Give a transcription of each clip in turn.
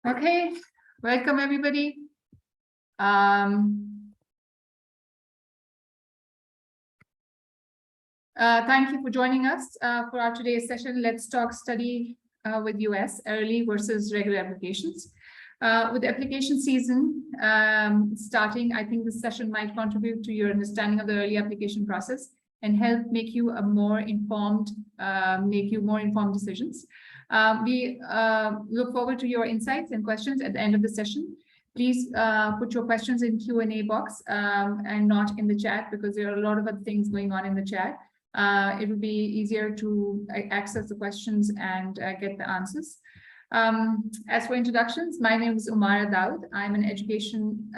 Okay, welcome everybody. Thank you for joining us for our today's session. Let's talk study with US early versus regular applications. With the application season starting, I think this session might contribute to your understanding of the early application process and help make you a more informed, decisions. We look forward to your insights and questions at the end of the session. Please put your questions in Q&A box and not in the chat, because there are a lot of other things going on in the chat. It will be easier to access the questions and get the answers. As for introductions, my name is Umara Daud. I'm an Education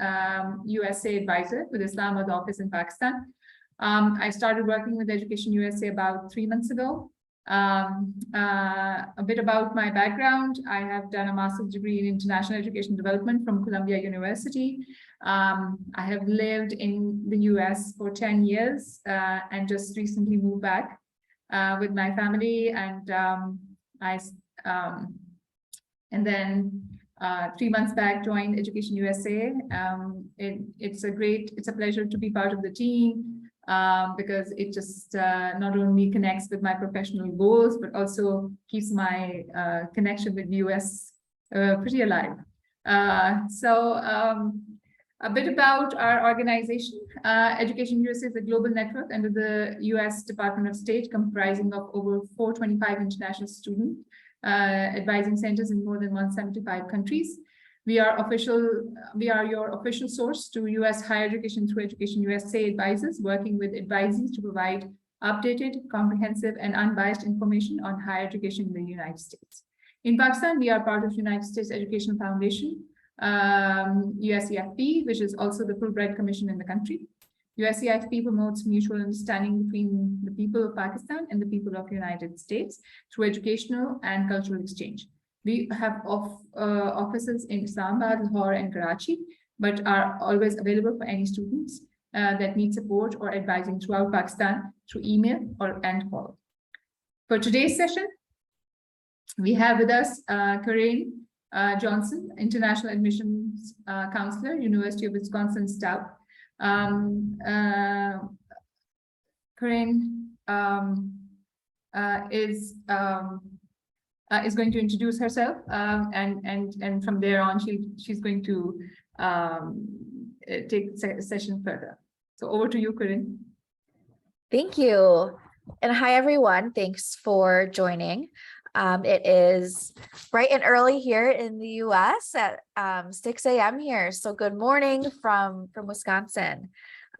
USA advisor with Islamabad office in Pakistan. I started working with Education USA about 3 months ago. A bit about my background: I have done a master's degree in international education development from Columbia University. I have lived in the US for 10 years and just recently moved back with my family, and and then 3 months back joined Education USA. It's a pleasure to be part of the team. Because it just not only connects with my professional goals, but also keeps my connection with the US pretty alive. A bit about our organization. Education USA is a global network under the US Department of State, comprising of over 425 international student advising centers in more than 175 countries. We are your official source to US higher education through Education USA advisors, working with advisees to provide updated, comprehensive, and unbiased information on higher education in the United States. In Pakistan, we are part of United States Education Foundation, USEFP, which is also the Fulbright Commission in the country. USEFP promotes mutual understanding between the people of Pakistan and the people of the United States through educational and cultural exchange. We have offices in Islamabad, Lahore, and Karachi, but are always available for any students that need support or advising throughout Pakistan through email and call. For today's session, we have with us Kerryn Johnson, International Admissions Counselor, University of Wisconsin Stout. Kerryn is going to introduce herself, and from there on, she's going to take the session further. So over to you, Kerryn. Thank you. And hi, everyone. Thanks for joining. It is bright and early here in the US at 6 a.m. here. So good morning from Wisconsin.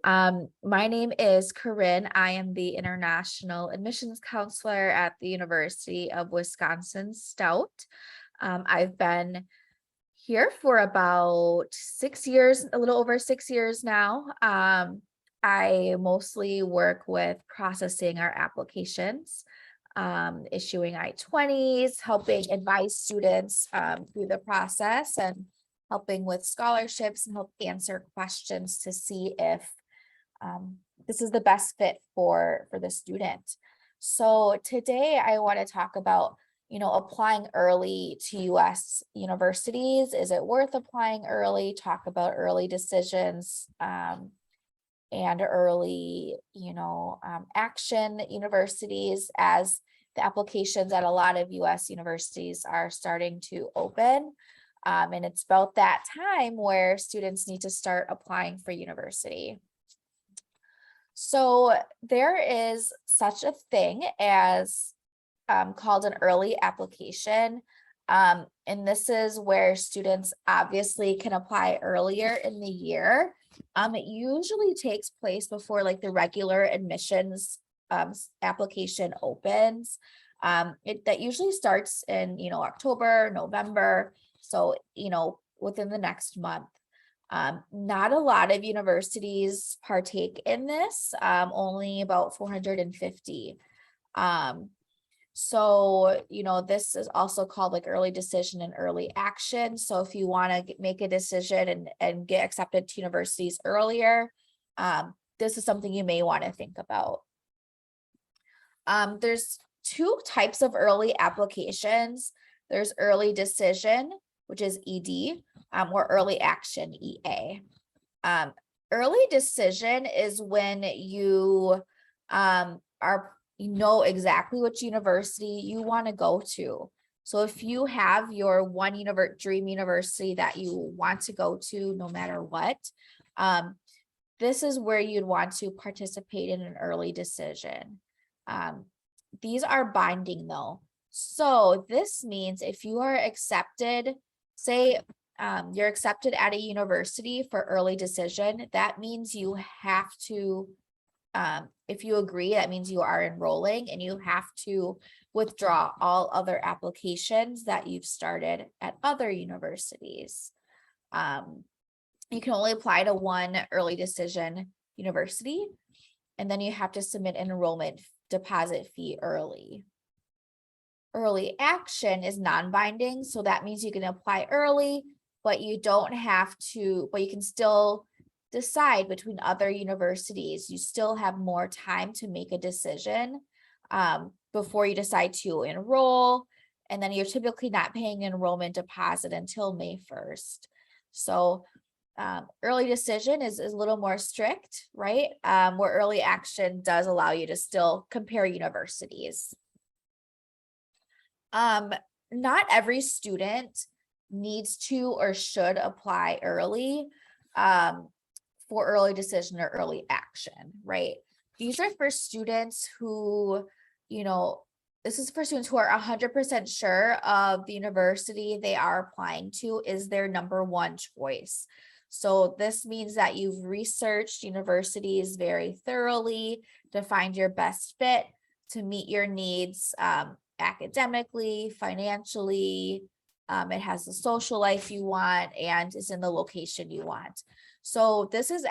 My name is Kerryn. I am the International Admissions Counselor at the University of Wisconsin Stout. I've been here for about 6 years, a little over 6 years now. I mostly work with processing our applications, issuing I-20s, helping advise students through the process, and helping with scholarships and help answer questions to see if this is the best fit for the student. So today I want to talk about, applying early to US universities. Is it worth applying early? Talk about early decisions and early, action universities, as the applications at a lot of US universities are starting to open. And it's about that time where students need to start applying for university. So there is such a thing as called an early application. And this is where students obviously can apply earlier in the year. It usually takes place before the regular admissions application opens. That usually starts in, October, November. So, within the next month. Not a lot of universities partake in this, only about 450. So, this is also called early decision and early action. So if you want to make a decision and get accepted to universities earlier, this is something you may want to think about. There's two types of early applications. There's early decision which is ED, or early action, EA. Early decision is when you you know exactly which university you want to go to. So if you have your one dream university that you want to go to no matter what, this is where you'd want to participate in an early decision. These are binding though. So this means if you are accepted, say you're accepted at a university for early decision, that means you have to, if you agree, that means you are enrolling and you have to withdraw all other applications that you've started at other universities. You can only apply to one early decision university, and then you have to submit an enrollment deposit fee early. Early action is non-binding, so that means you can apply early, but you don't have to, but you can still decide between other universities. You still have more time to make a decision before you decide to enroll, and then you're typically not paying an enrollment deposit until May 1st. So early decision is a little more strict, right? Where early action does allow you to still compare universities. Not every student needs to or should apply early for early decision or early action, right? These are for students who, this is for students who are 100% sure of the university they are applying to is their number one choice. So this means that you've researched universities very thoroughly to find your best fit to meet your needs academically, financially. It has the social life you want and is in the location you want. So this is,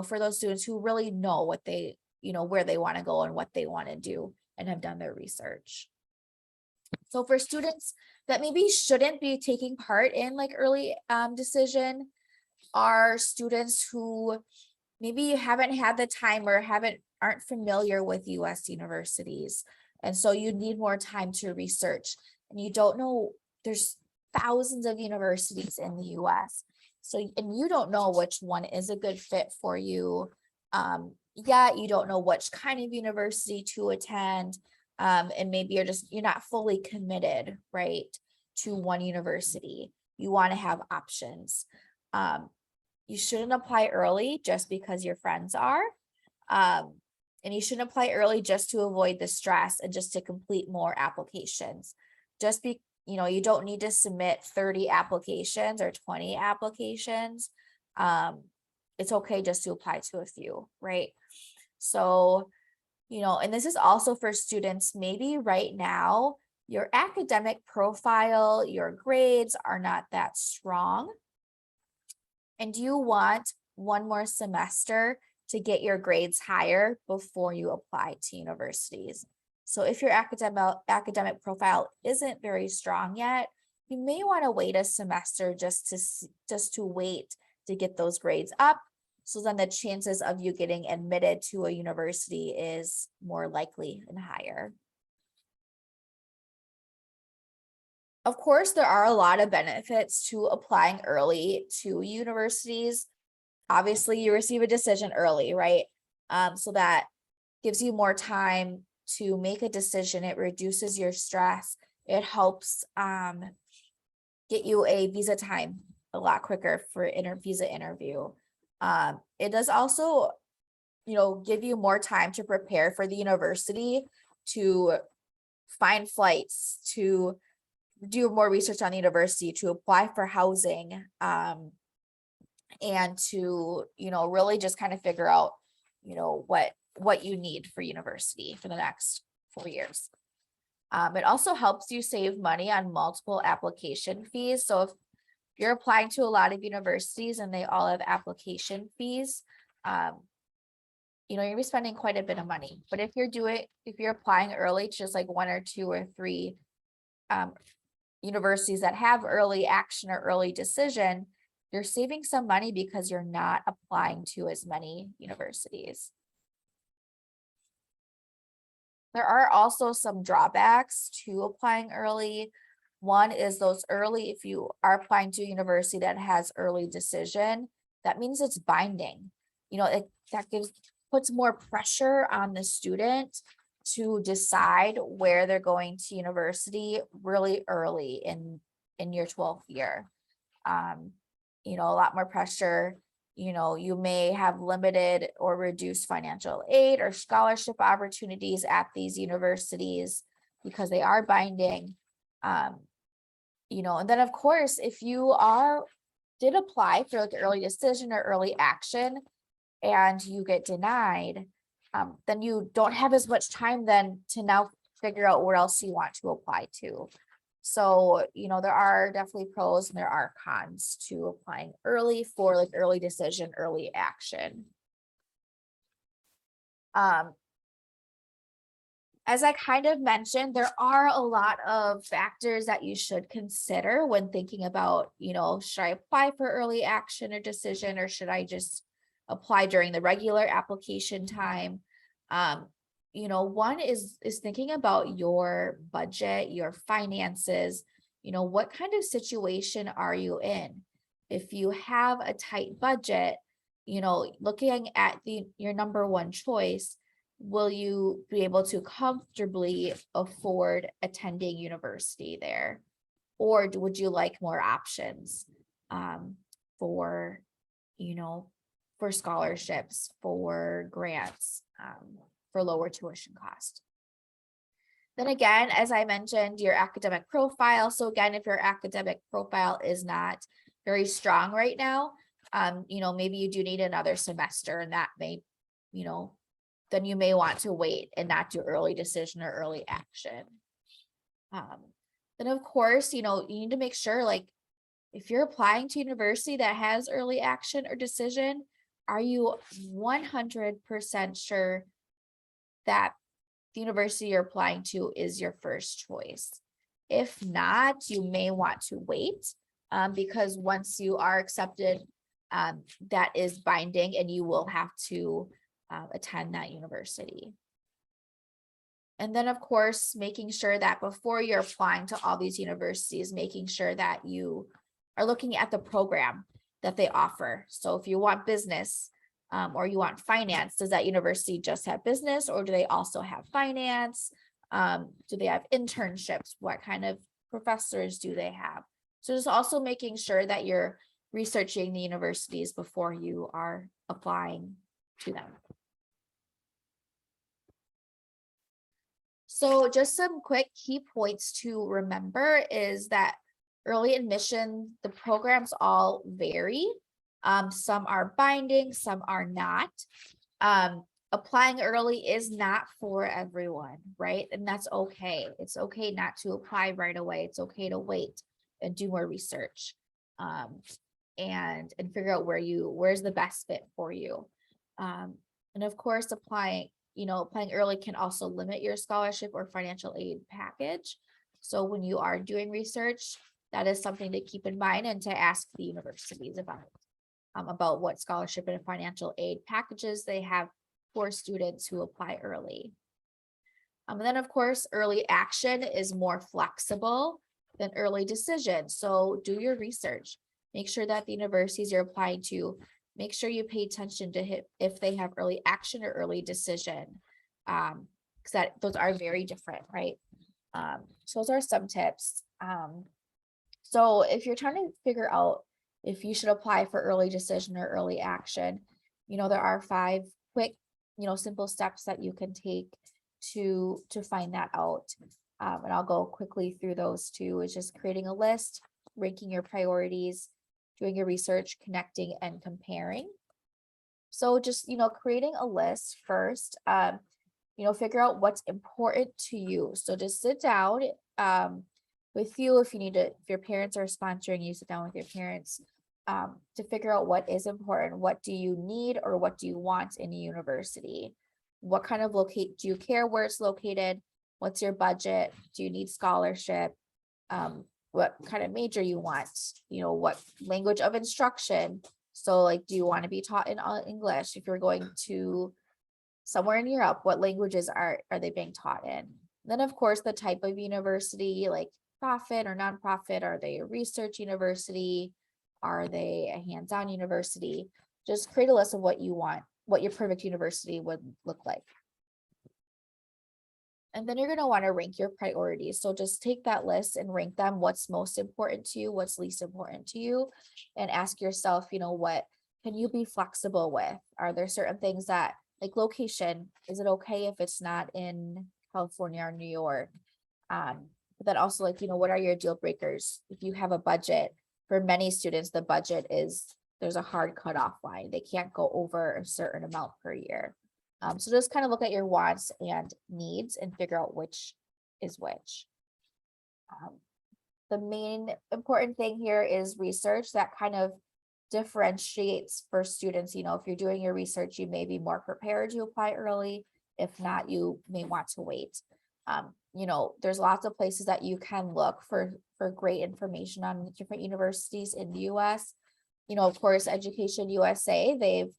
for those students who really know what they, where they want to go and what they want to do and have done their research. So for students that maybe shouldn't be taking part in like early decision are students who maybe haven't had the time or aren't familiar with US universities. And so you need more time to research, and you don't know, there's thousands of universities in the US. So, and you don't know which one is a good fit for you. Yet you don't know which kind of university to attend. And maybe you're not fully committed, right, to one university. You want to have options. You shouldn't apply early just because your friends are. And you shouldn't apply early just to avoid the stress and just to complete more applications. You don't need to submit 30 applications or 20 applications. It's okay just to apply to a few, right? So, and this is also for students, maybe right now, your academic profile, your grades are not that strong. And you want one more semester to get your grades higher before you apply to universities. So if your academic profile isn't very strong yet, you may want to wait a semester just to wait to get those grades up. So then the chances of you getting admitted to a university is more likely and higher. Of course, there are a lot of benefits to applying early to universities. Obviously, you receive a decision early, right? So that gives you more time to make a decision. It reduces your stress. It helps get you a visa time a lot quicker for visa interview. It does also, give you more time to prepare for the university, to find flights, to do more research on the university, to apply for housing, and to, really just kind of figure out, what you need for university for the next 4 years. It also helps you save money on multiple application fees. So if you're applying to a lot of universities and they all have application fees, you're gonna be spending quite a bit of money. But if you're applying early to just like 1 or 2 or 3 universities that have early action or early decision, you're saving some money because you're not applying to as many universities. There are also some drawbacks to applying early. One is those early, if you are applying to a university that has early decision, that means it's binding. That puts more pressure on the student to decide where they're going to university really early in your 12th year. A lot more pressure. You may have limited or reduced financial aid or scholarship opportunities at these universities because they are binding. And then of course, if you did apply for like early decision or early action and you get denied, then you don't have as much time then to now figure out where else you want to apply to. So, there are definitely pros and there are cons to applying early for like early decision, early action. As I kind of mentioned, there are a lot of factors that you should consider when thinking about, should I apply for early action or decision, or should I just apply during the regular application time? One is thinking about your budget, your finances, what kind of situation are you in? If you have a tight budget, looking at your number one choice, will you be able to comfortably afford attending university there? Or would you like more options for scholarships, for grants, for lower tuition cost? Then again, as I mentioned, your academic profile. So again, if your academic profile is not very strong right now, maybe you do need another semester, and that may, then you may want to wait and not do early decision or early action. Then of course, you need to make sure, like, if you're applying to university that has early action or decision, are you 100% sure that the university you're applying to is your first choice? If not, you may want to wait, because once you are accepted, that is binding and you will have to attend that university. And then of course, making sure that before you're applying to all these universities, making sure that you are looking at the program that they offer. So if you want business, or you want finance, does that university just have business, or do they also have finance? Do they have internships? What kind of professors do they have? So just also making sure that you're researching the universities before you are applying to them. So just some quick key points to remember is that early admission, the programs all vary. Some are binding, some are not. Applying early is not for everyone, right? And that's okay. It's okay not to apply right away. It's okay to wait and do more research, and figure out where's the best fit for you. And of course, applying early can also limit your scholarship or financial aid package. So when you are doing research, that is something to keep in mind and to ask the universities about what scholarship and financial aid packages they have for students who apply early. And then of course, early action is more flexible than early decision. So do your research. Make sure that the universities you're applying to, make sure you pay attention to if they have early action or early decision, because those are very different, right? So those are some tips. So if you're trying to figure out if you should apply for early decision or early action, there are 5 quick, simple steps that you can take to find that out. And I'll go quickly through those two. It's just creating a list, ranking your priorities, doing your research, connecting and comparing. So just, creating a list first, figure out what's important to you. So just sit down with you. If your parents are sponsoring, you sit down with your parents to figure out what is important. What do you need or what do you want in a university? What kind of do you care where it's located? What's your budget? Do you need scholarship? What kind of major you want? What language of instruction? So like, do you want to be taught in English? If you're going to somewhere in Europe, what languages are they being taught in? Then of course, the type of university, like profit or nonprofit? Are they a research university? Are they a hands-on university? Just create a list of what you want, what your perfect university would look like. And then you're going to want to rank your priorities. So just take that list and rank them. What's most important to you? What's least important to you? And ask yourself, what can you be flexible with? Are there certain things that, like location, is it okay if it's not in California or New York? But then also what are your deal breakers? If you have a budget, for many students, the budget there's a hard cutoff line. They can't go over a certain amount per year. So just kind of look at your wants and needs and figure out which is which. The main important thing here is research that kind of differentiates for students. If you're doing your research, you may be more prepared to apply early. If not, you may want to wait. There's lots of places that you can look for great information on different universities in the US. Of course, Education USA, they've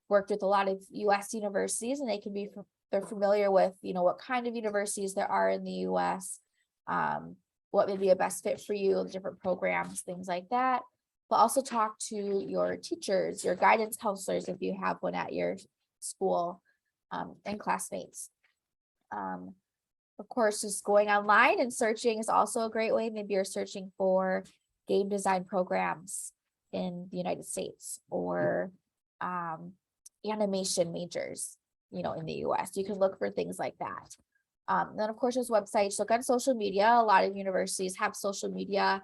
worked with a lot of US universities, and they're familiar with, what kind of universities there are in the US, what may be a best fit for you, different programs, things like that. But also talk to your teachers, your guidance counselors, if you have one at your school, and classmates. Of course, just going online and searching is also a great way. Maybe you're searching for game design programs in the United States, or animation majors, in the US. You can look for things like that. Then of course, there's websites. Look on social media. A lot of universities have social media.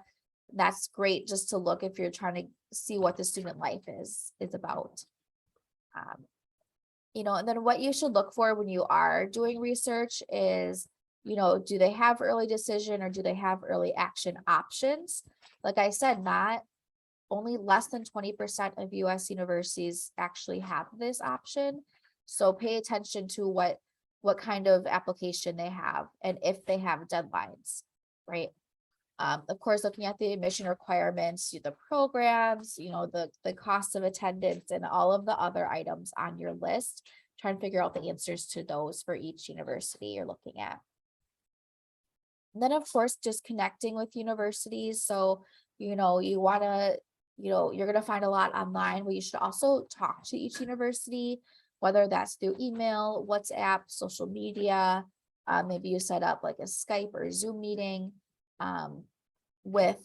That's great just to look if you're trying to see what the student life is about. And then what you should look for when you are doing research is, do they have early decision, or do they have early action options? Like I said, not only less than 20% of US universities actually have this option. So pay attention to what kind of application they have, and if they have deadlines, right? Of course, looking at the admission requirements, the programs, the cost of attendance, and all of the other items on your list, try and figure out the answers to those for each university you're looking at. And then of course, just connecting with universities. So, you want to, you're going to find a lot online, but you should also talk to each university, whether that's through email, WhatsApp, social media. Maybe you set up like a Skype or Zoom meeting with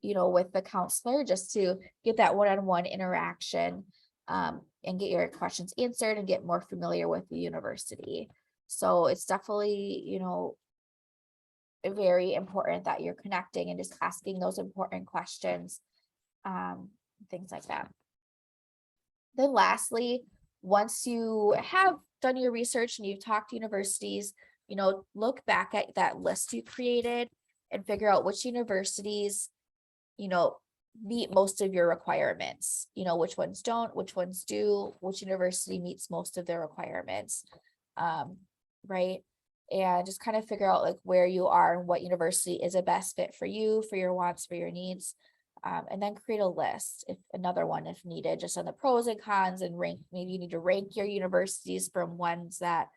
the counselor, just to get that one-on-one interaction, and get your questions answered and get more familiar with the university. So it's definitely, very important that you're connecting and just asking those important questions, things like that. Then lastly, once you have done your research and you've talked to universities, look back at that list you created and figure out which universities, meet most of your requirements, which ones don't, which ones do, which university meets most of their requirements, right? And just kind of figure out like where you are and what university is a best fit for you, for your wants, for your needs. And then create a list, if needed, just on the pros and cons, and rank. Maybe you need to rank your universities from ones that,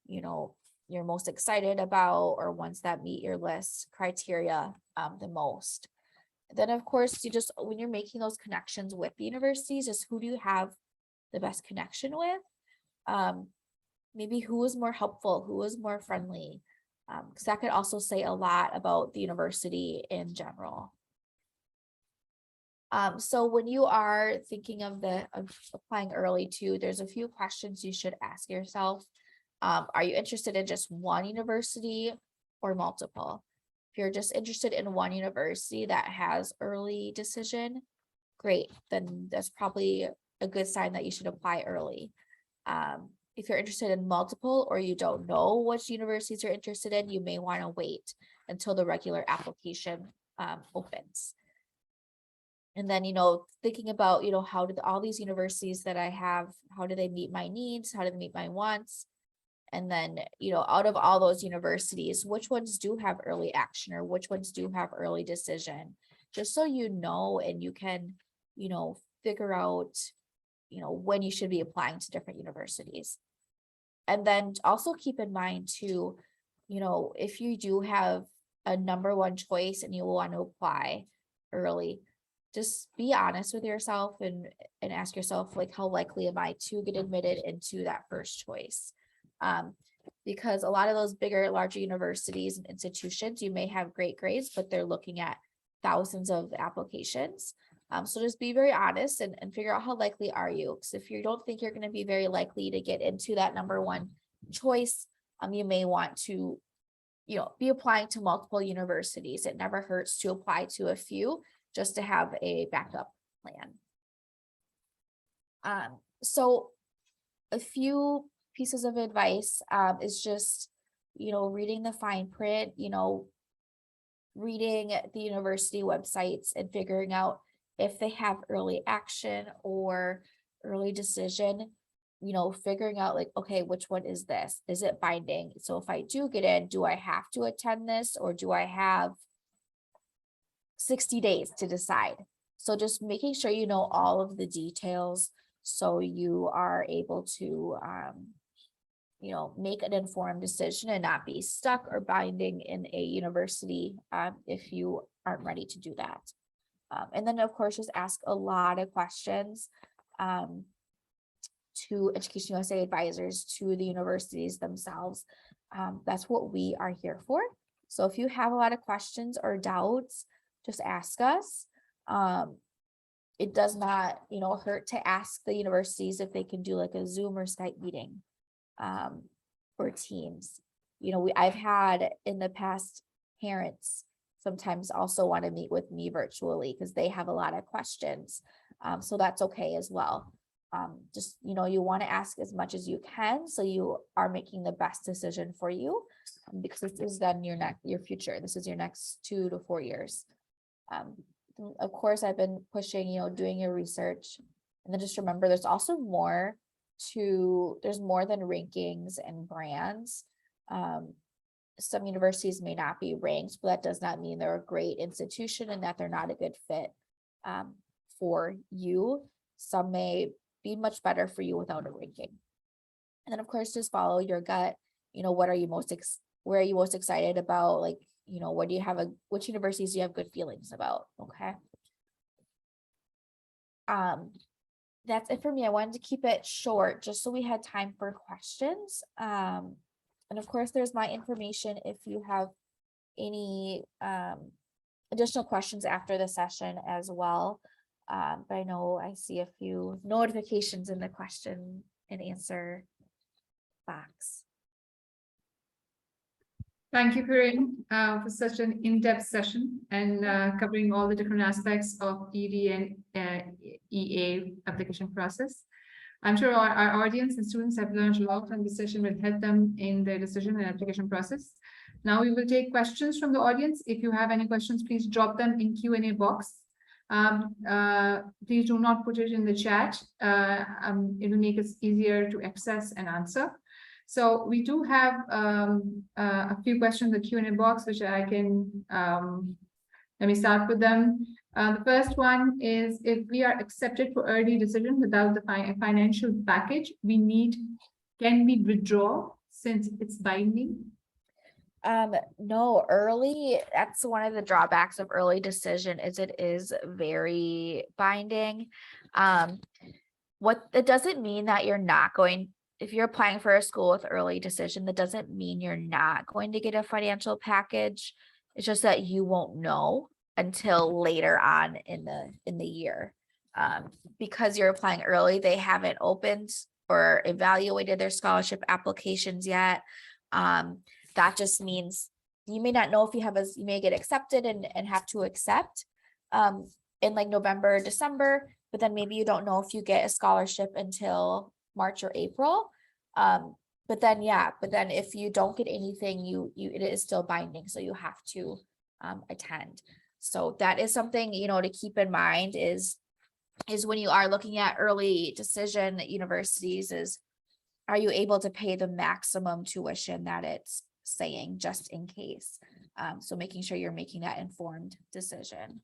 you're most excited about, or ones that meet your list criteria the most. Then of course, when you're making those connections with the universities, just who do you have the best connection with? Maybe who is more helpful, who is more friendly, because that could also say a lot about the university in general. So when you are thinking of applying early too, there's a few questions you should ask yourself. Are you interested in just one university or multiple? If you're just interested in one university that has early decision, great, then that's probably a good sign that you should apply early. If you're interested in multiple, or you don't know which universities you're interested in, you may want to wait until the regular application opens. And then, thinking about, how do all these universities that I have, how do they meet my needs? How do they meet my wants? And then, out of all those universities, which ones do have early action, or which ones do have early decision, just so and you can, figure out, when you should be applying to different universities. And then also keep in mind too, if you do have a number one choice and you want to apply early, just be honest with yourself and ask yourself, like, how likely am I to get admitted into that first choice? Because a lot of those bigger, larger universities and institutions, you may have great grades, but they're looking at thousands of applications. So just be very honest and figure out how likely are you. Because if you don't think you're going to be very likely to get into that number one choice, you may want to, be applying to multiple universities. It never hurts to apply to a few just to have a backup plan. So a few pieces of advice is just, reading the fine print, reading the university websites and figuring out if they have early action or early decision, figuring out like, okay, which one is this? Is it binding? So if I do get in, do I have to attend this or do I have 60 days to decide? So just making sure you know all of the details so you are able to, make an informed decision and not be stuck or binding in a university if you aren't ready to do that. And then of course, just ask a lot of questions to Education USA advisors, to the universities themselves. That's what we are here for. So if you have a lot of questions or doubts, just ask us. It does not, hurt to ask the universities if they can do like a Zoom or Skype meeting or Teams. I've had in the past parents sometimes also want to meet with me virtually because they have a lot of questions. So that's okay as well. Just, you want to ask as much as you can so you are making the best decision for you because this is then your future. This is your next 2 to 4 years. Of course, I've been pushing, doing your research, and then just remember there's also more than rankings and brands. Some universities may not be ranked, but that does not mean they're a great institution and that they're not a good fit for you. Some may be much better for you without a ranking. And then of course, just follow your gut. What are you where are you most excited about? Like, which universities do you have good feelings about? Okay. That's it for me. I wanted to keep it short just so we had time for questions. And of course, there's my information if you have any additional questions after the session as well. But I know I see a few notifications in the question and answer box. Thank you, Kerryn, for such an in-depth session and covering all the different aspects of ED and EA application process. I'm sure our audience and students have learned a lot, and this session will help them in their decision and application process. Now we will take questions from the audience. If you have any questions, please drop them in Q&A box. Please do not put it in the chat. It will make it easier to access and answer. So we do have a few questions in the Q&A box, which I can, let me start with them. The first one is, if we are accepted for early decision without the financial package, can we withdraw since it's binding? No, early, that's one of the drawbacks of early decision is it is very binding. It doesn't mean that you're not going, if you're applying for a school with early decision, that doesn't mean you're not going to get a financial package. It's just that you won't know until later on in the year. Because you're applying early, they haven't opened or evaluated their scholarship applications yet. That just means you may not know if you may get accepted and have to accept in like November, December, but then maybe you don't know if you get a scholarship until March or April. But then if you don't get anything, it is still binding. So you have to attend. So that is something, to keep in mind is when you are looking at early decision universities are you able to pay the maximum tuition that it's saying just in case? So making sure you're making that informed decision.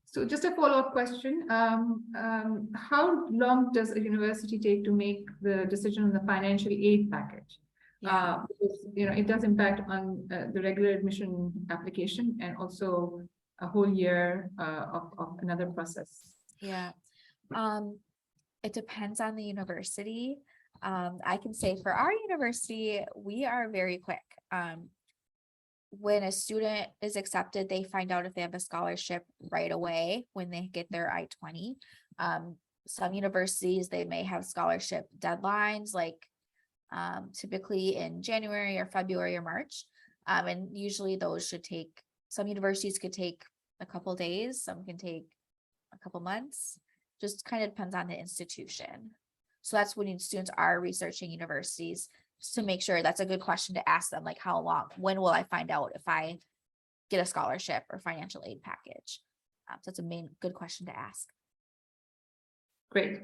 So just a follow-up question. How long does a university take to make the decision on the financial aid package? because, it does impact on the regular admission application and also a whole year of another process. Yeah. It depends on the university. I can say for our university, we are very quick. When a student is accepted, they find out if they have a scholarship right away when they get their I-20. Some universities, they may have scholarship deadlines, like typically in January or February or March. And usually those should take, some universities could take a couple days, some can take a couple months, just kind of depends on the institution. So that's when students are researching universities, just to make sure. That's a good question to ask them, like how long, when will I find out if I get a scholarship or financial aid package? So that's a good question to ask. Great.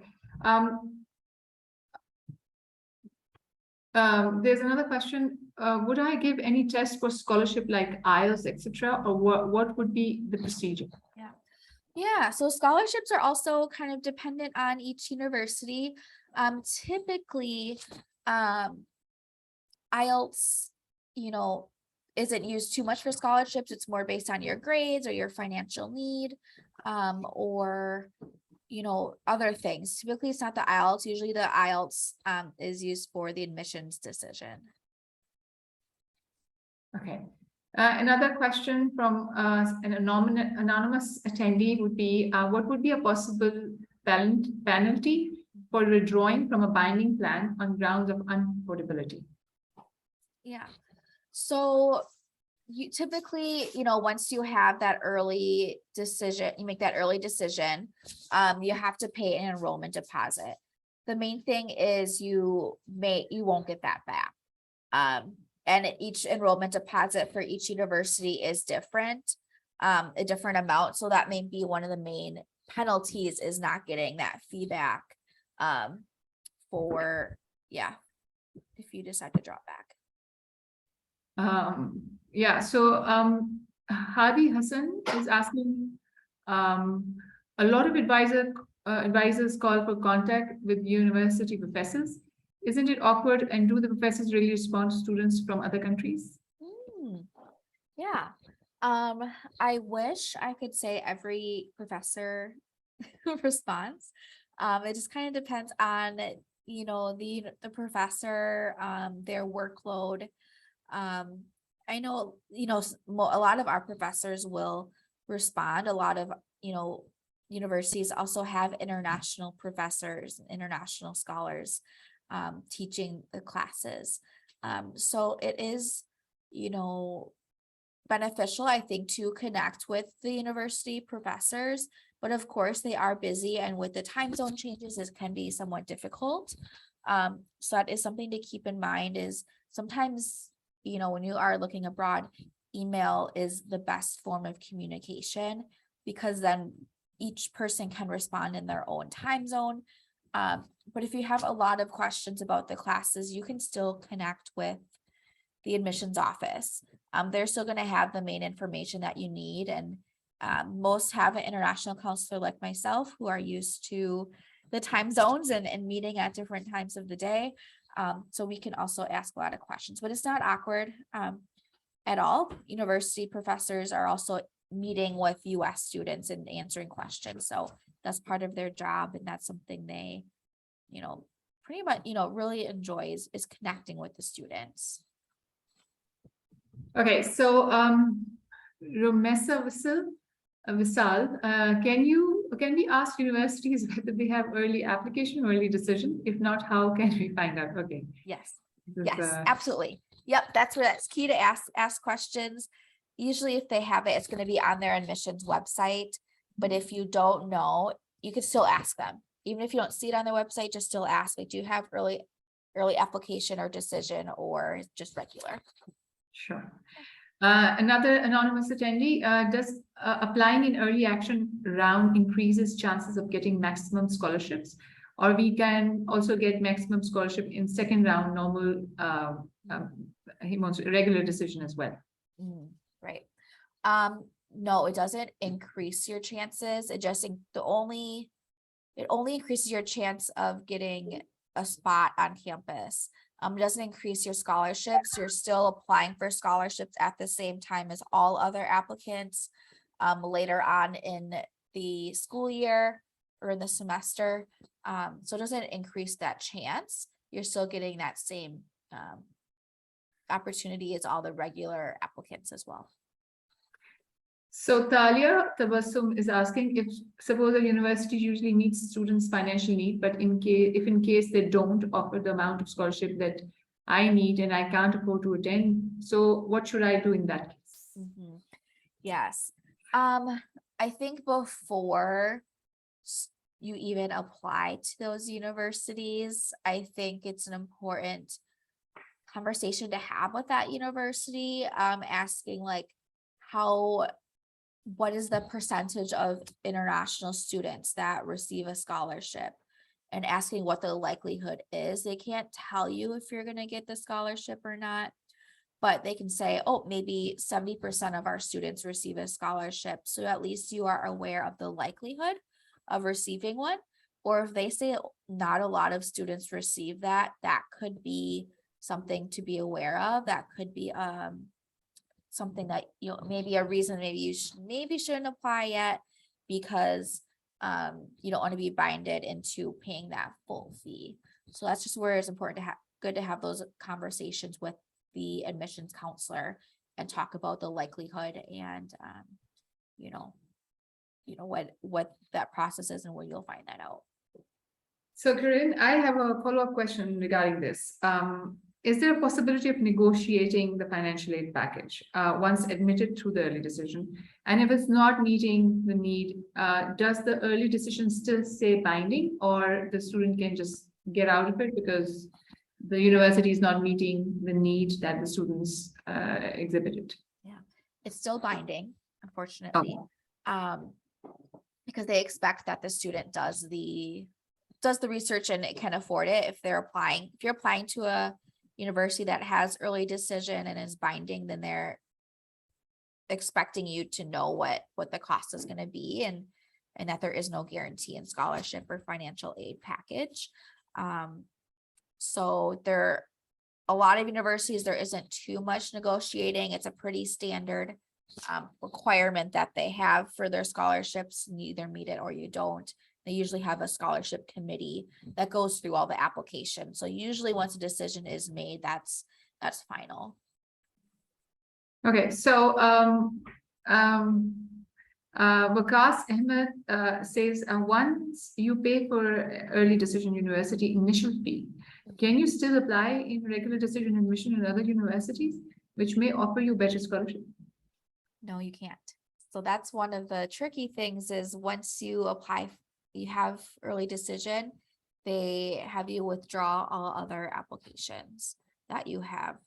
There's another question. Would I give any test for scholarship like IELTS, etc., or what would be the procedure? Yeah, so scholarships are also kind of dependent on each university. Typically, IELTS, isn't used too much for scholarships. It's more based on your grades or your financial need, or other things. Typically, it's not the IELTS. Usually the IELTS is used for the admissions decision. Okay. Another question from an anonymous attendee would be, what would be a possible penalty for withdrawing from a binding plan on grounds of unaffordability? Yeah. So you typically, once you have that early decision, you make that early decision, you have to pay an enrollment deposit. The main thing is you won't get that back. And each enrollment deposit for each university is different, a different amount. So that may be one of the main penalties, is not getting that feedback if you decide to drop back. So Hadi Hassan is asking, a lot of advisors call for contact with university professors. Isn't it awkward, and do the professors really respond to students from other countries? Yeah. I wish I could say every professor responds. It just kind of depends on, the professor, their workload. I know, a lot of our professors will respond. A lot of, universities also have international professors, international scholars teaching the classes. So it is, beneficial, I think, to connect with the university professors, but of course they are busy, and with the time zone changes, it can be somewhat difficult. So that is something to keep in mind, is sometimes, when you are looking abroad, email is the best form of communication, because then each person can respond in their own time zone. But if you have a lot of questions about the classes, you can still connect with the admissions office. They're still going to have the main information that you need. And most have an international counselor like myself, who are used to the time zones and meeting at different times of the day. So we can also ask a lot of questions, but it's not awkward at all. University professors are also meeting with US students and answering questions. So that's part of their job. And that's something they, pretty much, really enjoys, is connecting with the students. Okay, so Romesa Visal, can we ask universities whether they have early application, early decision? If not, how can we find out? Okay. Yes. Absolutely. Yep, that's key to ask questions. Usually if they have it, it's going to be on their admissions website. But if you don't know, you can still ask them. Even if you don't see it on their website, just still ask, like, do you have early application or decision, or just regular? Sure. Another anonymous attendee, does applying in early action round increases chances of getting maximum scholarships, or we can also get maximum scholarship in second round normal regular decision as well? Right. No, it doesn't increase your chances. It only increases your chance of getting a spot on campus. It doesn't increase your scholarships. You're still applying for scholarships at the same time as all other applicants later on in the school year or in the semester. So it doesn't increase that chance. You're still getting that same opportunity as all the regular applicants as well. So Talia Tabassum is asking if suppose a university usually meets students' financial need, but in case they don't offer the amount of scholarship that I need and I can't afford to attend, so what should I do in that case? Yes. I think before you even apply to those universities, I think it's an important conversation to have with that university, asking like what is the percentage of international students that receive a scholarship, and asking what the likelihood is. They can't tell you if you're going to get the scholarship or not, but they can say, oh, maybe 70% of our students receive a scholarship. So at least you are aware of the likelihood of receiving one. Or if they say not a lot of students receive that, that could be something to be aware of. That could be something that, you know, maybe a reason maybe you shouldn't apply yet, because you don't want to be binded into paying that full fee. So that's just where it's important to good to have those conversations with the admissions counselor and talk about the likelihood and you know what that process is and where you'll find that out. So Kerryn, I have a follow-up question regarding this. Is there a possibility of negotiating the financial aid package once admitted through the early decision? And if it's not meeting the need, does the early decision still say binding, or the student can just get out of it because the university is not meeting the need that the students exhibited? Yeah, it's still binding, unfortunately, because they expect that the student does the research and it can afford it. If you're applying to a university that has early decision and is binding, then they're expecting you to know what the cost is going to be, and that there is no guarantee in scholarship or financial aid package. So a lot of universities, there isn't too much negotiating. It's a pretty standard requirement that they have for their scholarships. You either meet it or you don't. They usually have a scholarship committee that goes through all the applications. So usually once a decision is made, that's final. Okay, so Waqas Ahmed says, once you pay for early decision university initial fee, can you still apply in regular decision admission in other universities, which may offer you better scholarship? No, you can't. So that's one of the tricky things is once you apply, you have early decision, they have you withdraw all other applications that you have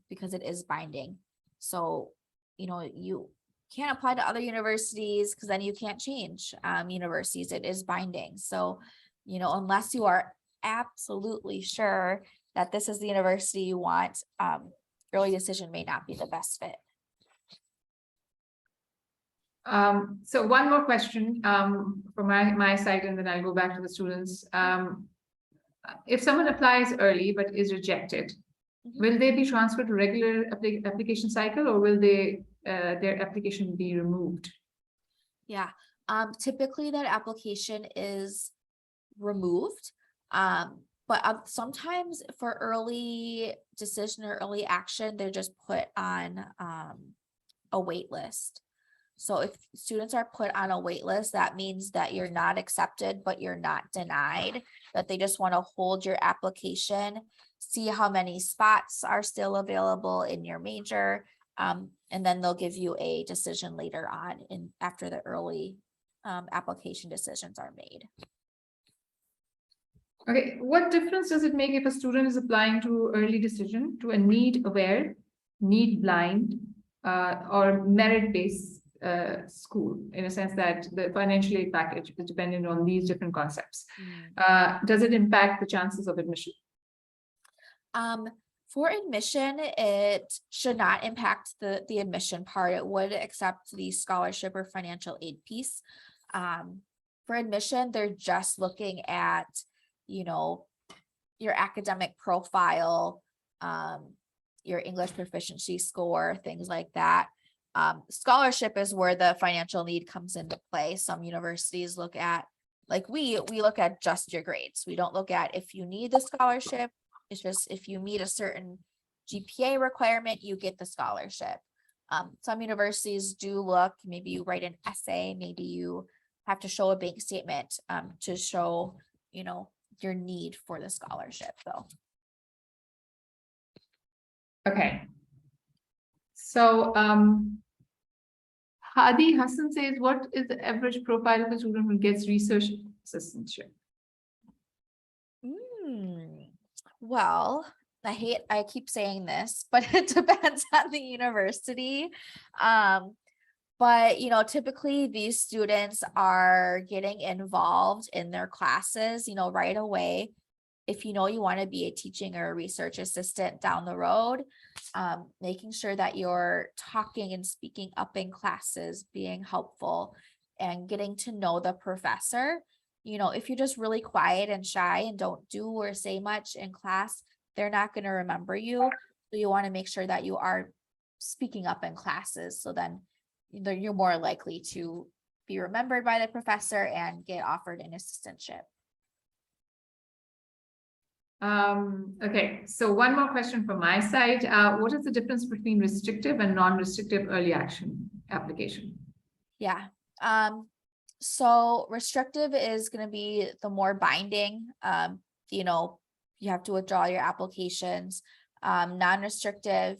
because it is binding. So, you know, you can't apply to other universities because then you can't change universities. It is binding. So, you know, unless you are absolutely sure that this is the university you want, early decision may not be the best fit. So one more question from my side, and then I'll go back to the students. If someone applies early but is rejected, will they be transferred to regular application cycle, or will their application be removed? Yeah, typically that application is removed. But sometimes for early decision or early action, they're just put on a wait list. So if students are put on a wait list, that means that you're not accepted, but you're not denied, that they just want to hold your application, see how many spots are still available in your major, and then they'll give you a decision later on after the early application decisions are made. Okay, what difference does it make if a student is applying to early decision to a need aware, need blind, or merit-based school, in a sense that the financial aid package is dependent on these different concepts? Does it impact the chances of admission? For admission, it should not impact the admission part. It would accept the scholarship or financial aid piece. For admission, they're just looking at, you know, your academic profile, your English proficiency score, things like that. Scholarship is where the financial need comes into play. Some universities look at, like we look at just your grades. We don't look at if you need the scholarship. It's just if you meet a certain GPA requirement, you get the scholarship. Some universities do look, maybe you write an essay, maybe you have to show a bank statement to show, your need for the scholarship though. Okay. So Hadi Hassan says, what is the average profile of a student who gets research assistantship? Well, I keep saying this, but it depends on the university. But typically these students are getting involved in their classes, right away. If you want to be a teaching or a research assistant down the road, making sure that you're talking and speaking up in classes, being helpful and getting to know the professor. If you're just really quiet and shy and don't do or say much in class, they're not going to remember you. So you want to make sure that you are speaking up in classes. So then you're more likely to be remembered by the professor and get offered an assistantship. Okay, so one more question from my side. What is the difference between restrictive and non-restrictive early action application? Yeah. So restrictive is going to be the more binding. You have to withdraw your applications. Non-restrictive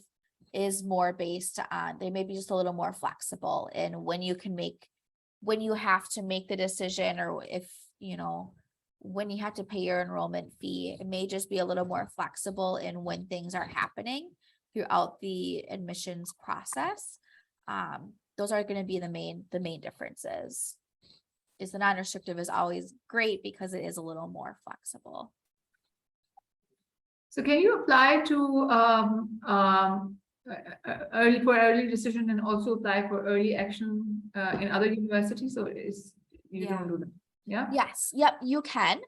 is more based on, they may be just a little more flexible in when you have to make the decision, or if, when you have to pay your enrollment fee. It may just be a little more flexible in when things are happening throughout the admissions process. Those are going to be the main differences. Is the non-restrictive is always great because it is a little more flexible. So can you apply to early decision and also apply for early action in other universities? So you don't do that? Yeah. Yes. Yep. You can.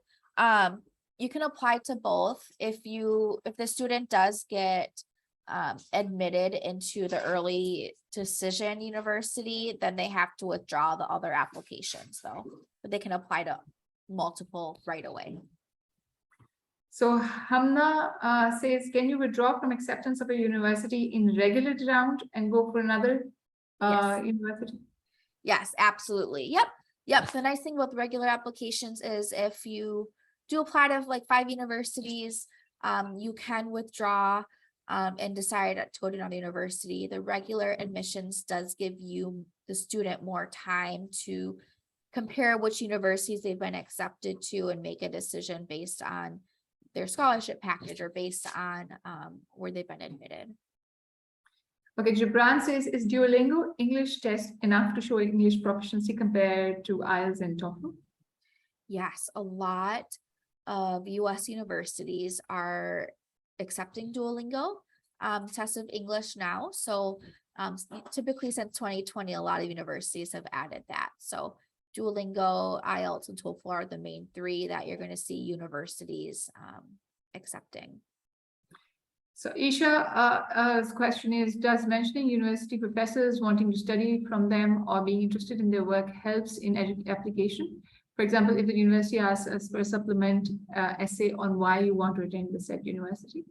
You can apply to both. If the student does get admitted into the early decision university, then they have to withdraw the other applications though, but they can apply to multiple right away. So Hamna says, can you withdraw from acceptance of a university in regular round and go for another university? Yes, absolutely. Yep. The nice thing with regular applications is if you do apply to like 5 universities, you can withdraw and decide to go to another university. The regular admissions does give you, the student, more time to compare which universities they've been accepted to and make a decision based on their scholarship package or based on where they've been admitted. Okay, Gibran says, is Duolingo English test enough to show English proficiency compared to IELTS and TOEFL? Yes, a lot of US universities are accepting Duolingo tests of English now. So typically since 2020, a lot of universities have added that. So Duolingo, IELTS, and TOEFL are the main 3 that you're going to see universities accepting. So Isha's question is, does mentioning university professors wanting to study from them or being interested in their work helps in application? For example, if the university asks us for a supplement essay on why you want to attend the said university.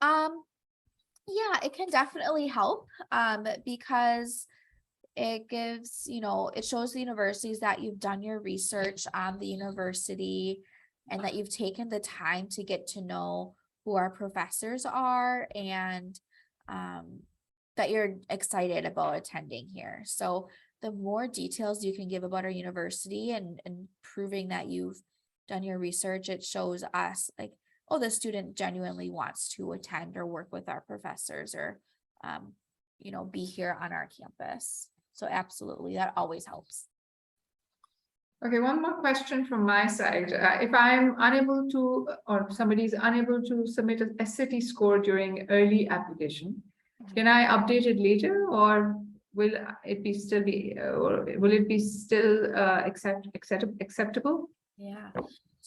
Yeah, it can definitely help because it gives, it shows the universities that you've done your research on the university and that you've taken the time to get to know who our professors are and that you're excited about attending here. So the more details you can give about our university and proving that you've done your research, it shows us like, oh, the student genuinely wants to attend or work with our professors or, be here on our campus. So absolutely, that always helps. Okay, one more question from my side. If I'm unable to, or somebody is unable to submit an SAT score during early application, can I update it later, or will it be still acceptable? Yeah.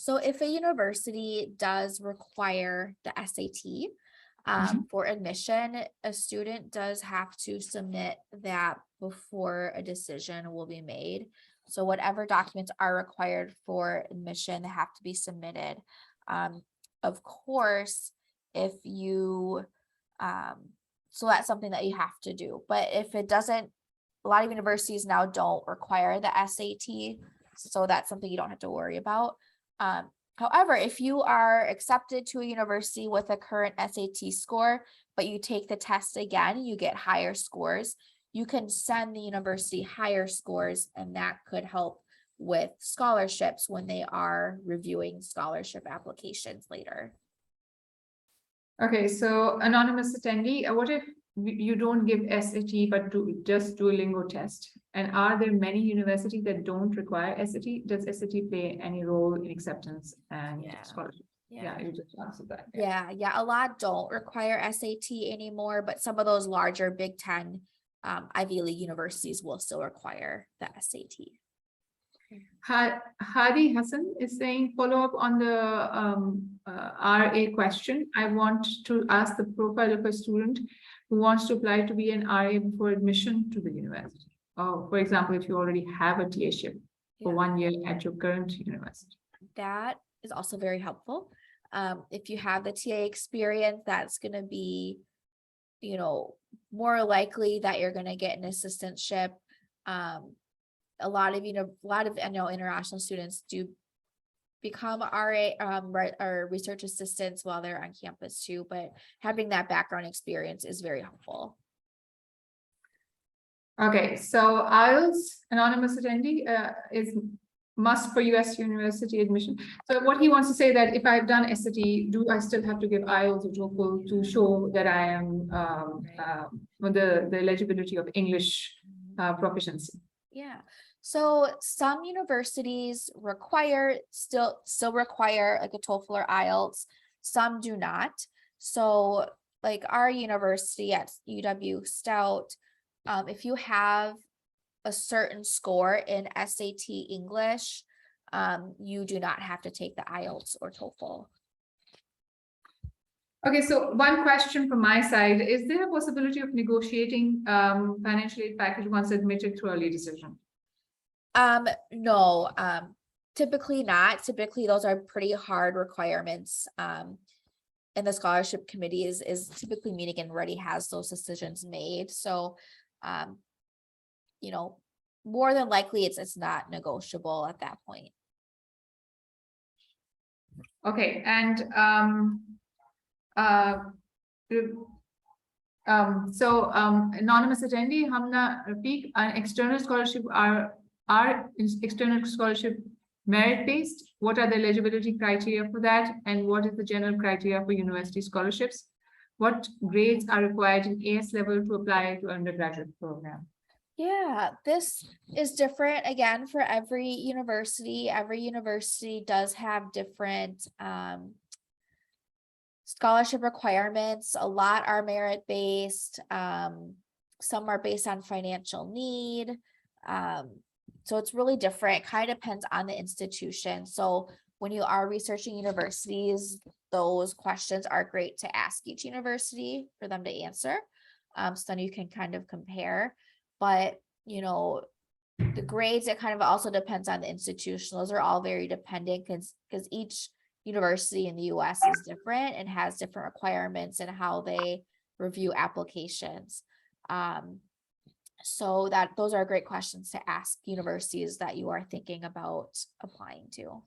So if a university does require the SAT for admission, a student does have to submit that before a decision will be made. So whatever documents are required for admission have to be submitted. Of course, if you, so that's something that you have to do. But if it doesn't, a lot of universities now don't require the SAT. So that's something you don't have to worry about. However, if you are accepted to a university with a current SAT score, but you take the test again, you get higher scores, you can send the university higher scores, and that could help with scholarships when they are reviewing scholarship applications later. Okay, so anonymous attendee, what if you don't give SAT but just Duolingo test? And are there many universities that don't require SAT? Does SAT play any role in acceptance and scholarship? Yeah, you just answered that. Yeah, a lot don't require SAT anymore, but some of those larger Big Ten Ivy League universities will still require the SAT. Hadi Hassan is saying, follow up on the RA question. I want to ask the profile of a student who wants to apply to be an RA before admission to the university. For example, if you already have a TA-ship for 1 year at your current university. That is also very helpful. If you have the TA experience, that's going to be, more likely that you're going to get an assistantship. A lot of international students do become RA or research assistants while they're on campus too, but having that background experience is very helpful. Okay, so IELTS, anonymous attendee, is must for US university admission. So what he wants to say that if I've done SAT, do I still have to give IELTS or TOEFL to show that I am the eligibility of English proficiency? Yeah. So some universities still require like a TOEFL or IELTS. Some do not. So like our university at UW Stout, if you have a certain score in SAT English, you do not have to take the IELTS or TOEFL. Okay, so one question from my side, is there a possibility of negotiating financial aid package once admitted through early decision? No, typically not. Typically those are pretty hard requirements. And the scholarship committee is typically meeting and already has those decisions made. So, more than likely it's not negotiable at that point. Okay, and anonymous attendee Hamna Rafiq, an external scholarship are external scholarship merit-based? What are the eligibility criteria for that? And what is the general criteria for university scholarships? What grades are required in AS level to apply to undergraduate program? Yeah, this is different again for every university. Every university does have different scholarship requirements. A lot are merit-based. Some are based on financial need. So it's really different. It kind of depends on the institution. So when you are researching universities, those questions are great to ask each university for them to answer. So then you can kind of compare. But, the grades, it kind of also depends on the institution. Those are all very dependent because each university in the US is different and has different requirements and how they review applications. So those are great questions to ask universities that you are thinking about applying to.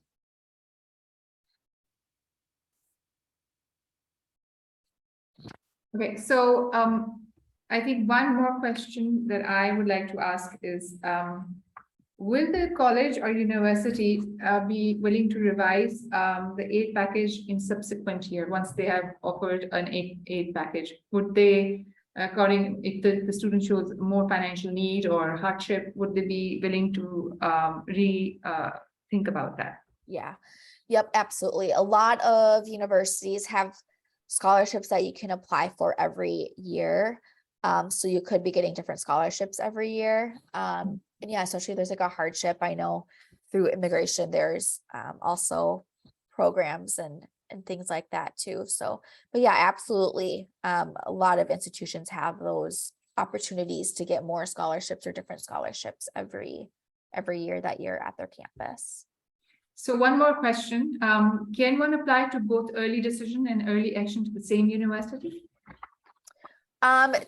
Okay, so I think one more question that I would like to ask is, will the college or university be willing to revise the aid package in subsequent year once they have offered an aid package? Would they, if the student shows more financial need or hardship, would they be willing to think about that? Yeah, yep, absolutely. A lot of universities have scholarships that you can apply for every year. So you could be getting different scholarships every year. And yeah, especially if there's like a hardship. I know through immigration, there's also programs and things like that too. So, but yeah, absolutely. A lot of institutions have those opportunities to get more scholarships or different scholarships every year that you're at their campus. So one more question. Can one apply to both early decision and early action to the same university?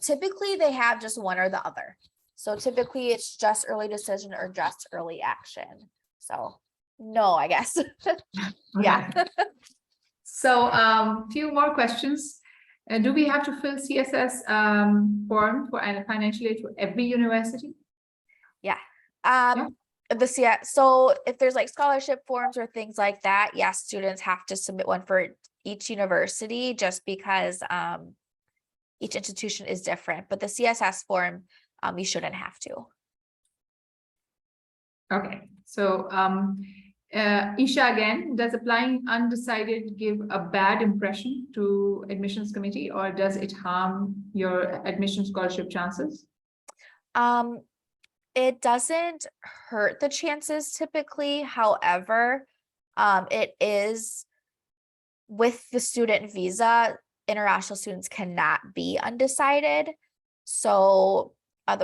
Typically they have just one or the other. So typically it's just early decision or just early action. So no, I guess. Yeah. So few more questions. Do we have to fill CSS form for financial aid for every university? Yeah. So if there's like scholarship forms or things like that, yes, students have to submit one for each university just because each institution is different, but the CSS form, you shouldn't have to. Okay, so Isha, again, does applying undecided give a bad impression to admissions committee, or does it harm your admission scholarship chances? It doesn't hurt the chances typically. However, it is with the student visa, international students cannot be undecided. So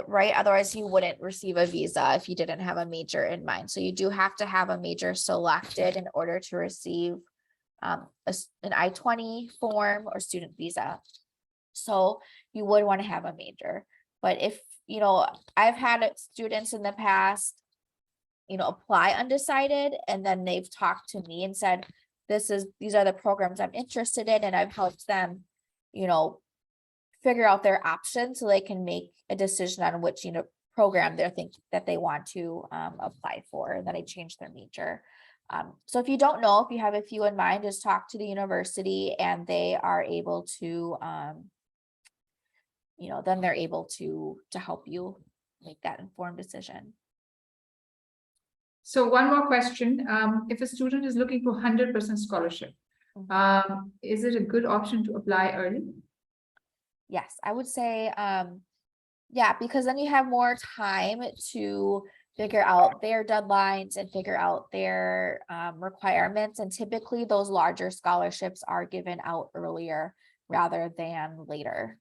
right, otherwise you wouldn't receive a visa if you didn't have a major in mind. So you do have to have a major selected in order to receive an I-20 form or student visa. So you would want to have a major. But if, you know, I've had students in the past, you know, apply undecided, and then they've talked to me and said, these are the programs I'm interested in, and I've helped them, you know, figure out their options so they can make a decision on which, you know, program they're thinking that they want to apply for, and then I change their major. So if you don't know, if you have a few in mind, just talk to the university and they are able to, you know, then they're able to help you make that informed decision. So one more question. If a student is looking for 100% scholarship, is it a good option to apply early? Yes, I would say, yeah, because then you have more time to figure out their deadlines and figure out their requirements. And typically those larger scholarships are given out earlier rather than later.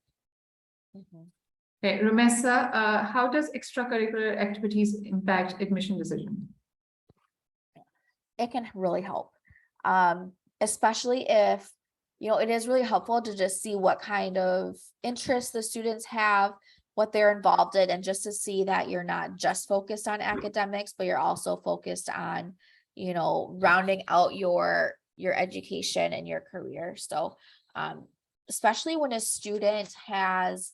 Okay, Rumessa, how does extracurricular activities impact admission decision? It can really help, especially if, you know, it is really helpful to just see what kind of interests the students have, what they're involved in, and just to see that you're not just focused on academics, but you're also focused on, you know, rounding out your education and your career. So especially when a student has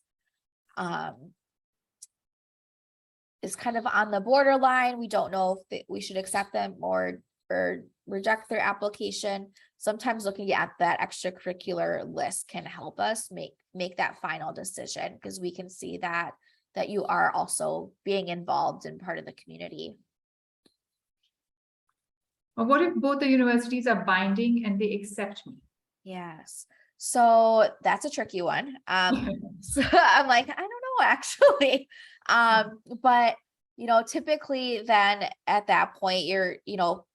is kind of on the borderline, we don't know if we should accept them or reject their application. Sometimes looking at that extracurricular list can help us make that final decision, because we can see that you are also being involved in part of the community. Or what if both the universities are binding and they accept me? Yes, so that's a tricky one. So I'm like, I don't know actually, but you know, typically then at that point you're, you know,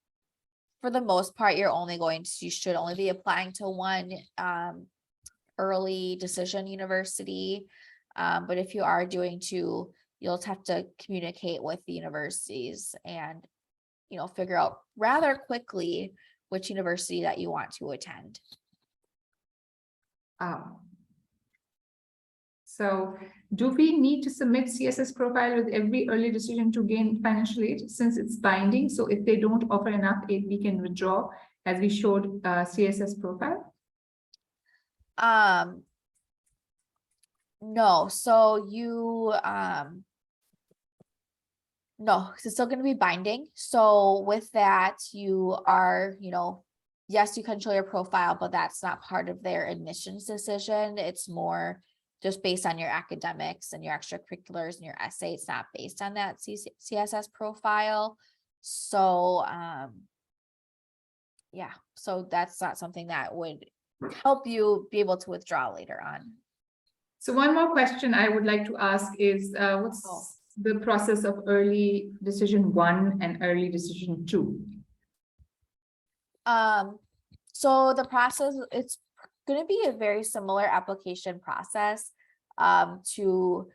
for the most part, you should only be applying to one early decision university. But if you are doing two, you'll have to communicate with the universities and, you know, figure out rather quickly which university that you want to attend. So do we need to submit CSS profile with every early decision to gain financial aid, since it's binding? So if they don't offer enough aid, we can withdraw, as we showed CSS profile? No, so you, no, it's still going to be binding. So with that, you are, you know, yes, you can show your profile, but that's not part of their admissions decision. It's more just based on your academics and your extracurriculars and your essay. It's not based on that CSS profile. So, yeah, so that's not something that would help you be able to withdraw later on. So one more question I would like to ask is, what's the process of early decision 1 and early decision 2? So the process, it's going to be a very similar application process to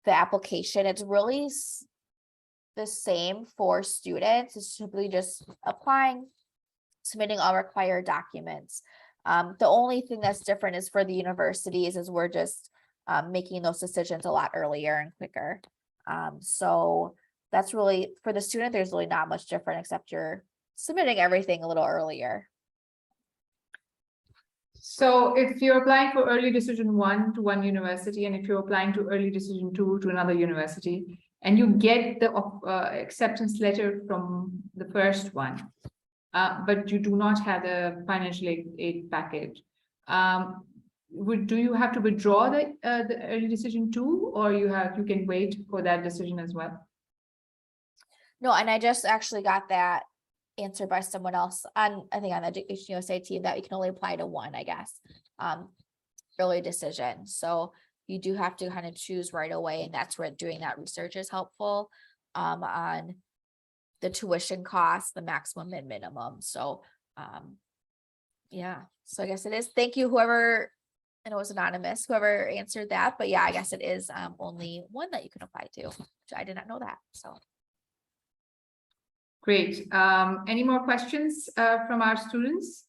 the application. It's really the same for students. It's simply just applying, submitting all required documents. The only thing that's different is for the universities is we're just making those decisions a lot earlier and quicker. So that's really, for the student, there's really not much different except you're submitting everything a little earlier. So if you're applying for early decision 1 to one university, and if you're applying to early decision 2 to another university, and you get the acceptance letter from the first one, but you do not have the financial aid package, do you have to withdraw the early decision 2, or you can wait for that decision as well? No, and I just actually got that answered by someone else on, I think on the Education USA team, that you can only apply to one, I guess, early decision. So you do have to kind of choose right away, and that's where doing that research is helpful on the tuition costs, the maximum and minimum. So yeah, so I guess it is. Thank you, whoever, and it was anonymous, whoever answered that, but yeah, I guess it is only one that you can apply to, which I did not know that. So great. Any more questions from our students?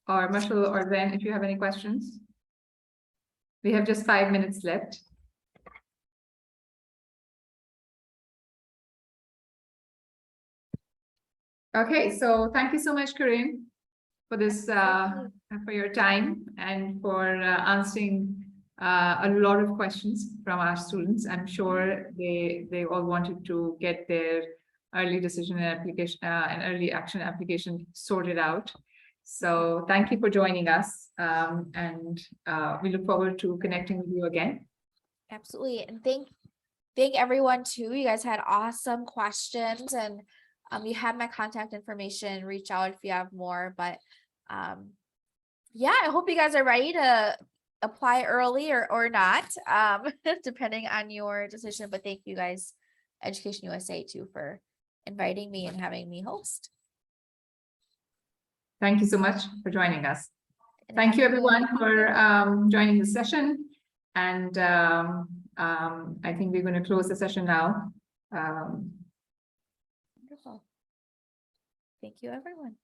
Or Marshall or Ben, if you have any questions? We have just 5 minutes left. Okay, so thank you so much, Kerryn, for this, for your time and for answering a lot of questions from our students. I'm sure they all wanted to get their early decision and application and early action application sorted out. So thank you for joining us, and we look forward to connecting with you again. absolutely, and thank everyone too. You guys had awesome questions, and you have my contact information. Reach out if you have more. But yeah, I hope you guys are ready to apply early or not, depending on your decision. But thank you guys, Education USA, too, for inviting me and having me host. Thank you so much for joining us. Thank you, everyone, for joining the session. And I think we're going to close the session now. Wonderful. Thank you, everyone.